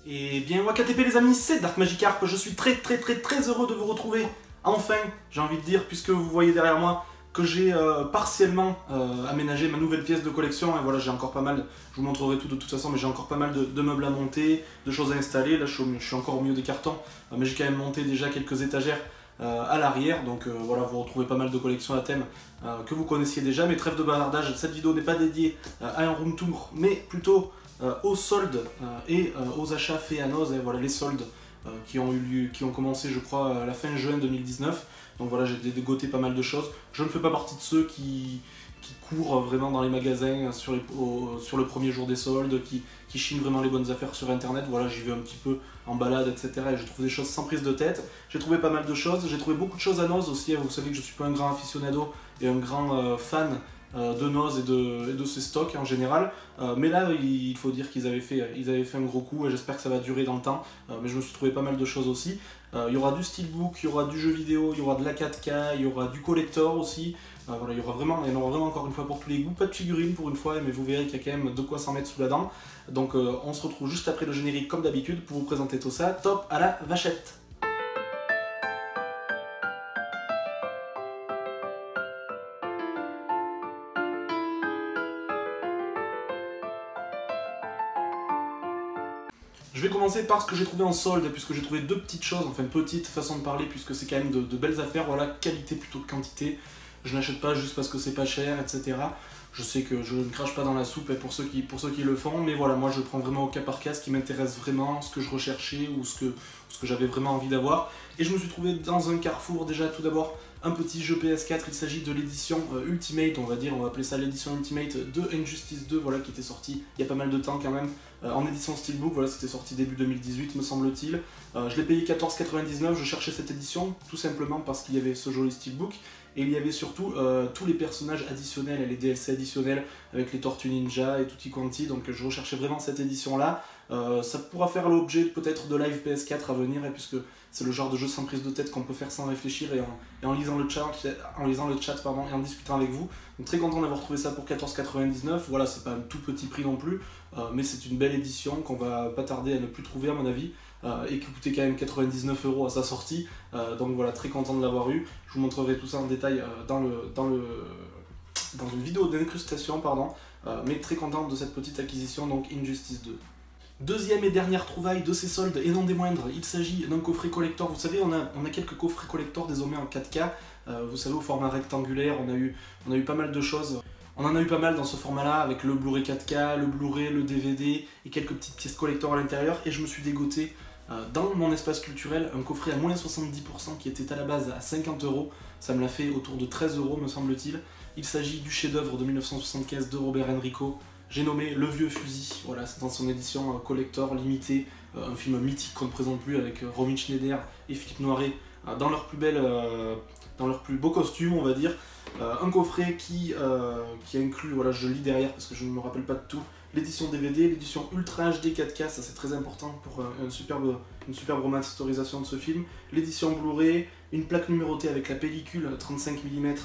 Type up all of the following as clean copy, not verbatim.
Et bien WakaTP les amis, c'est Dark Magikarp, je suis très heureux de vous retrouver. Enfin, j'ai envie de dire, puisque vous voyez derrière moi que j'ai partiellement aménagé ma nouvelle pièce de collection. Et voilà, j'ai encore pas mal, je vous montrerai tout de toute façon, mais j'ai encore pas mal de meubles à monter, de choses à installer. Là je suis encore au milieu des cartons, mais j'ai quand même monté déjà quelques étagères à l'arrière. Donc voilà, vous retrouvez pas mal de collections à thème que vous connaissiez déjà. Mais trêve de bavardage, cette vidéo n'est pas dédiée à un room tour, mais plutôt aux soldes et aux achats faits à Noz. Et voilà les soldes qui ont commencé je crois à la fin juin 2019. Donc voilà, j'ai dégoté pas mal de choses. Je ne fais pas partie de ceux qui courent vraiment dans les magasins sur le premier jour des soldes, qui chinent vraiment les bonnes affaires sur internet. Voilà, j'y vais un petit peu en balade, etc. Et je trouve des choses sans prise de tête. J'ai trouvé pas mal de choses. J'ai trouvé beaucoup de choses à Noz aussi. Vous savez que je suis pas un grand aficionado et un grand fan de Noz et de ses stocks en général. Mais là, il faut dire qu'ils avaient fait un gros coup et j'espère que ça va durer dans le temps. Mais je me suis trouvé pas mal de choses aussi. Il y aura du steelbook, il y aura du jeu vidéo, il y aura de la 4K, il y aura du collector aussi. Voilà, il y en aura vraiment encore une fois pour tous les goûts. Pas de figurines pour une fois, mais vous verrez qu'il y a quand même de quoi s'en mettre sous la dent. Donc on se retrouve juste après le générique comme d'habitude pour vous présenter tout ça. Top à la vachette! Je vais commencer par ce que j'ai trouvé en solde, puisque j'ai trouvé deux petites choses, enfin petite façon de parler, puisque c'est quand même de belles affaires. Voilà, qualité plutôt que quantité. Je n'achète pas juste parce que c'est pas cher, etc. Je sais que je ne crache pas dans la soupe pour ceux qui le font, mais voilà, moi je prends vraiment au cas par cas ce qui m'intéresse vraiment, ce que je recherchais ou ce que j'avais vraiment envie d'avoir. Et je me suis trouvé dans un carrefour déjà tout d'abord un petit jeu PS4, il s'agit de l'édition Ultimate, on va appeler ça l'édition Ultimate de Injustice 2, voilà, qui était sorti il y a pas mal de temps quand même, en édition Steelbook, voilà, c'était sorti début 2018 me semble-t-il. Je l'ai payé 14,99, je cherchais cette édition tout simplement parce qu'il y avait ce joli Steelbook. Et il y avait surtout tous les personnages additionnels, les DLC additionnels avec les Tortues Ninja et tutti quanti, donc je recherchais vraiment cette édition là. Ça pourra faire l'objet peut-être de live PS4 à venir, puisque c'est le genre de jeu sans prise de tête qu'on peut faire sans réfléchir et en lisant le chat, pardon, et en discutant avec vous. Donc très content d'avoir trouvé ça pour 14,99, voilà, c'est pas un tout petit prix non plus, mais c'est une belle édition qu'on va pas tarder à ne plus trouver à mon avis. Et qui coûtait quand même 99 € à sa sortie, donc voilà, très content de l'avoir eu. Je vous montrerai tout ça en détail dans une vidéo d'incrustation, pardon, mais très content de cette petite acquisition, donc Injustice 2. Deuxième et dernière trouvaille de ces soldes, et non des moindres, il s'agit d'un coffret collector. Vous savez, on a quelques coffrets collector désormais en 4K, vous savez, au format rectangulaire, on a eu pas mal de choses. On en a eu pas mal dans ce format-là, avec le Blu-ray 4K, le Blu-ray, le DVD, et quelques petites pièces collector à l'intérieur, et je me suis dégoté dans mon espace culturel un coffret à moins 70% qui était à la base à 50 €, ça me l'a fait autour de 13 € me semble-t-il. Il s'agit du chef-d'œuvre de 1975 de Robert Enrico, j'ai nommé Le Vieux Fusil, voilà, c'est dans son édition collector limitée, un film mythique qu'on ne présente plus avec Romy Schneider et Philippe Noiret dans leurs plus beaux costumes, on va dire. Un coffret qui inclut, voilà, je lis derrière parce que je ne me rappelle pas de tout, l'édition DVD, l'édition Ultra HD 4K, ça c'est très important pour une superbe remasterisation de ce film, l'édition Blu-ray, une plaque numérotée avec la pellicule 35 mm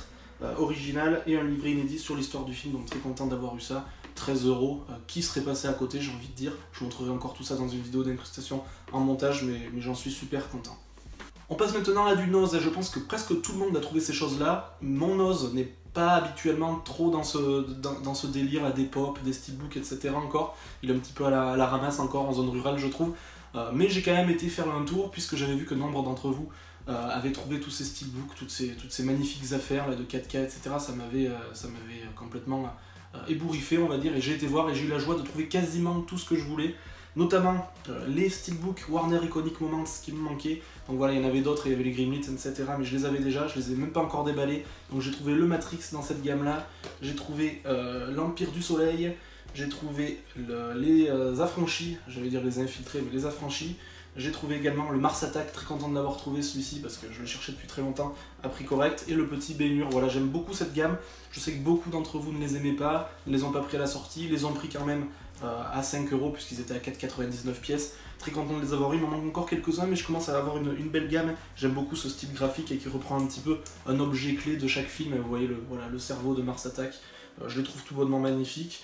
originale et un livret inédit sur l'histoire du film, donc très content d'avoir eu ça. 13 €, qui serait passé à côté, j'ai envie de dire. Je vous montrerai encore tout ça dans une vidéo d'incrustation en montage, mais j'en suis super content. On passe maintenant à du Noz, je pense que presque tout le monde a trouvé ces choses-là. Mon Noz n'est pas habituellement trop dans ce délire à des pop, des steelbooks, etc. encore. Il est un petit peu à la ramasse encore en zone rurale, je trouve. Mais j'ai quand même été faire un tour, puisque j'avais vu que nombre d'entre vous avaient trouvé tous ces steelbooks, toutes ces magnifiques affaires là, de 4K, etc. Ça m'avait complètement ébouriffé, on va dire, et j'ai été voir et j'ai eu la joie de trouver quasiment tout ce que je voulais. Notamment les steelbooks Warner Iconic Moments qui me manquaient. Donc voilà, il y en avait d'autres, il y avait les Grimlits, etc. Mais je les avais déjà, je les ai même pas encore déballés. Donc j'ai trouvé le Matrix dans cette gamme-là. J'ai trouvé l'Empire du Soleil. J'ai trouvé les Affranchis, j'allais dire les Infiltrés, mais les Affranchis. J'ai trouvé également le Mars Attack, très content de l'avoir trouvé celui-ci parce que je le cherchais depuis très longtemps à prix correct. Et le petit Bénur, voilà, j'aime beaucoup cette gamme. Je sais que beaucoup d'entre vous ne les aimaient pas, ne les ont pas pris à la sortie, les ont pris quand même à 5 € puisqu'ils étaient à 4,99 pièces. Très content de les avoir eu, il m'en manque encore quelques-uns mais je commence à avoir une belle gamme. J'aime beaucoup ce style graphique et qui reprend un petit peu un objet clé de chaque film. Vous voyez le cerveau de Mars Attack, je les trouve tout bonnement magnifiques.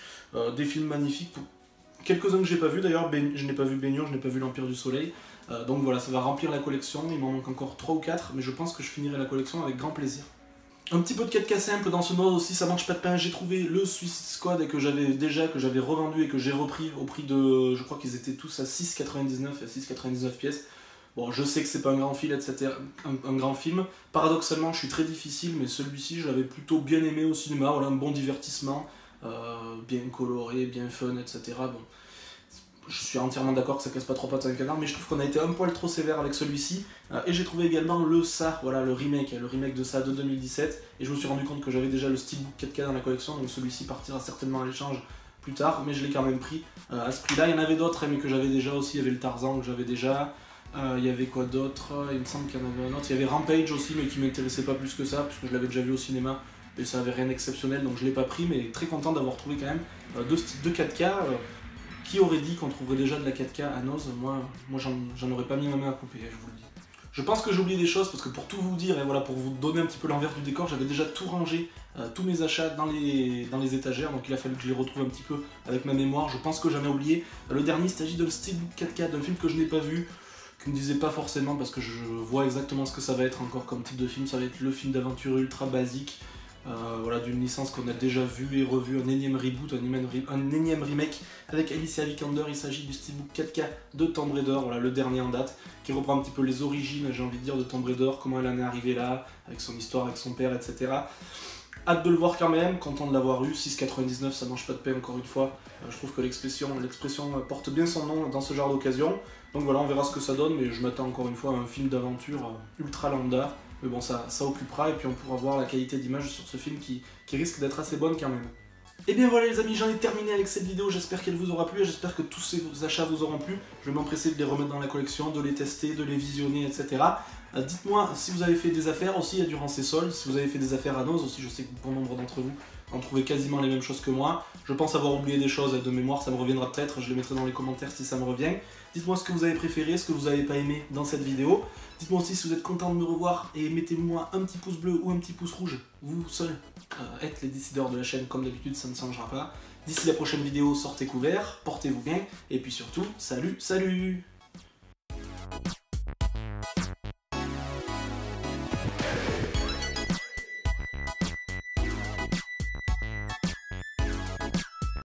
Des films magnifiques quelques-uns que j'ai pas vu d'ailleurs, je n'ai pas vu Baignure, je n'ai pas vu l'Empire du Soleil. Donc voilà, ça va remplir la collection, il m'en manque encore 3 ou 4, mais je pense que je finirai la collection avec grand plaisir. Un petit peu de 4K simple dans ce mode aussi, ça mange pas de pain. J'ai trouvé le Suicide Squad et que j'avais revendu et que j'ai repris au prix de, je crois qu'ils étaient tous à 6,99 et à 6,99 pièces. Bon, je sais que c'est pas un grand film, etc. Un grand film. Paradoxalement, je suis très difficile, mais celui-ci, je l'avais plutôt bien aimé au cinéma. Voilà, un bon divertissement, bien coloré, bien fun, etc. Bon, je suis entièrement d'accord que ça casse pas trois pattes à un canard, mais je trouve qu'on a été un poil trop sévère avec celui-ci. Et j'ai trouvé également le Ça, voilà, le remake de Ça de 2017. Et je me suis rendu compte que j'avais déjà le Steelbook 4K dans la collection, donc celui-ci partira certainement à l'échange plus tard, mais je l'ai quand même pris à ce prix-là. Il y en avait d'autres, mais que j'avais déjà aussi. Il y avait le Tarzan que j'avais déjà. Il y avait quoi d'autre? Il me semble qu'il y en avait un autre. Il y avait Rampage aussi, mais qui m'intéressait pas plus que ça, puisque je l'avais déjà vu au cinéma. Et ça avait rien d'exceptionnel, donc je l'ai pas pris, mais très content d'avoir trouvé quand même deux 4K. Qui aurait dit qu'on trouverait déjà de la 4K à Noz? Moi j'en aurais pas mis ma main à couper, je vous le dis. Je pense que j'ai oublié des choses, parce que pour tout vous dire, et voilà, pour vous donner un petit peu l'envers du décor, j'avais déjà tout rangé, tous mes achats dans les étagères, donc il a fallu que je les retrouve un petit peu avec ma mémoire. Je pense que j'en ai oublié. Le dernier, il s'agit d'un Steelbook 4K, d'un film que je n'ai pas vu, qui me disait pas forcément, parce que je vois exactement ce que ça va être encore comme type de film. Ça va être le film d'aventure ultra basique, voilà, d'une licence qu'on a déjà vue et revue, un énième reboot, un énième remake avec Alicia Vikander. Il s'agit du Steelbook 4K de Tomb Raider, voilà, le dernier en date, qui reprend un petit peu les origines, j'ai envie de dire, de Tomb Raider, comment elle en est arrivée là, avec son histoire, avec son père, etc. Hâte de le voir quand même, content de l'avoir eu. 6,99, ça mange pas de pain encore une fois. Je trouve que l'expression porte bien son nom dans ce genre d'occasion. Donc voilà, on verra ce que ça donne, mais je m'attends encore une fois à un film d'aventure ultra lambda. Mais bon, ça occupera, et puis on pourra voir la qualité d'image sur ce film qui risque d'être assez bonne quand même. Et bien voilà les amis, j'en ai terminé avec cette vidéo, j'espère qu'elle vous aura plu, et j'espère que tous ces achats vous auront plu. Je vais m'empresser de les remettre dans la collection, de les tester, de les visionner, etc. Dites-moi si vous avez fait des affaires aussi durant ces soldes, si vous avez fait des affaires à Noz aussi, je sais que bon nombre d'entre vous en trouvez quasiment les mêmes choses que moi. Je pense avoir oublié des choses de mémoire, ça me reviendra peut-être, je les mettrai dans les commentaires si ça me revient. Dites-moi ce que vous avez préféré, ce que vous n'avez pas aimé dans cette vidéo. Dites-moi aussi si vous êtes content de me revoir, et mettez-moi un petit pouce bleu ou un petit pouce rouge. Vous seuls êtes les décideurs de la chaîne, comme d'habitude, ça ne changera pas. D'ici la prochaine vidéo, sortez couverts, portez-vous bien, et puis surtout, salut, salut!